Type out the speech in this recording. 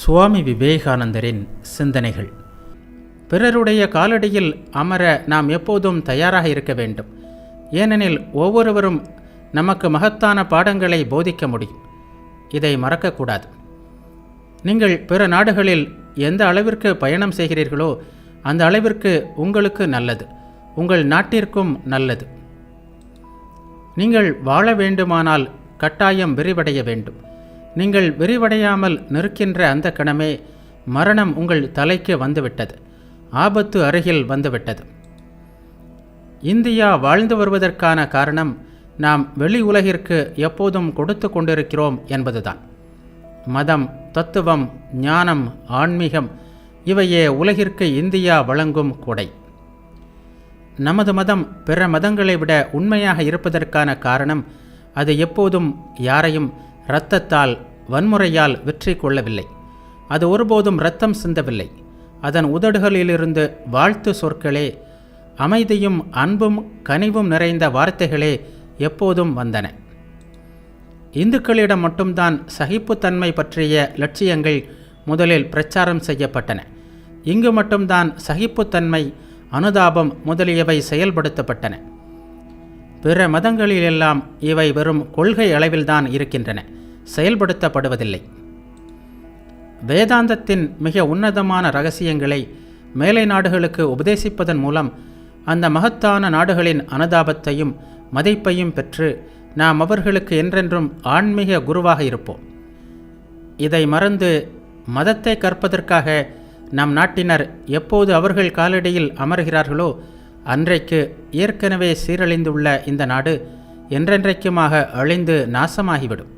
சுவாமி விவேகானந்தரின் சிந்தனைகள். பிறருடைய காலடியில் அமர நாம் எப்போதும் தயாராக இருக்க வேண்டும். ஏனெனில் ஒவ்வொருவரும் நமக்கு மகத்தான பாடங்களை போதிக்க முடியும். இதை மறக்கக்கூடாது. நீங்கள் பிற நாடுகளில் எந்த அளவிற்கு பயணம் செய்கிறீர்களோ அந்த அளவிற்கு உங்களுக்கு நல்லது, உங்கள் நாட்டிற்கும் நல்லது. நீங்கள் வாழ வேண்டுமானால் கட்டாயம் விரிவடைய வேண்டும். நீங்கள் விரிவடையாமல் நிற்கின்ற அந்த கணமே மரணம் உங்கள் தலைக்கு வந்துவிட்டது, ஆபத்து அருகில் வந்துவிட்டது. இந்தியா வாழ்ந்து வருவதற்கான காரணம் நாம் வெளி உலகிற்கு எப்போதும் கொடுத்து கொண்டிருக்கிறோம் என்பதுதான். மதம், தத்துவம், ஞானம், ஆன்மீகம் இவையே உலகிற்கு இந்தியா வழங்கும் கொடை. நமது மதம் பிற மதங்களை விட உண்மையாக இருப்பதற்கான காரணம் அது எப்போதும் யாரையும் இரத்தத்தால், வன்முறையால் வெற்றி கொள்ளவில்லை. அது ஒருபோதும் இரத்தம் சிந்தவில்லை. அதன் உதடுகளிலிருந்து வாழ்த்து சொற்களே, அமைதியும் அன்பும் கனிவும் நிறைந்த வார்த்தைகளே எப்போதும் வந்தன. இந்துக்களிடம் மட்டும்தான் சகிப்புத்தன்மை பற்றிய லட்சியங்கள் முதலில் பிரச்சாரம் செய்யப்பட்டன. இங்கு மட்டும்தான் சகிப்புத்தன்மை, அனுதாபம் முதலியவை செயல்படுத்தப்பட்டன. பிற மதங்களிலெல்லாம் இவை வெறும் கொள்கை அளவில்தான் இருக்கின்றன, செயல்படுத்தப்படுவதில்லை. வேதாந்தத்தின் மிக உன்னதமான இரகசியங்களை மேலை நாடுகளுக்கு உபதேசிப்பதன் மூலம் அந்த மகத்தான நாடுகளின் அனுதாபத்தையும் மதிப்பையும் பெற்று நாம் அவர்களுக்கு என்றென்றும் ஆன்மீக குருவாக இருப்போம். இதை மறந்து மதத்தை கற்பதற்காக நம் நாட்டினர் எப்போது அவர்கள் காலடியில் அமர்கிறார்களோ அன்றைக்கு ஏற்கனவே சீரழிந்துள்ள இந்த நாடு என்றென்றைக்குமாக அழிந்து நாசமாகிவிடும்.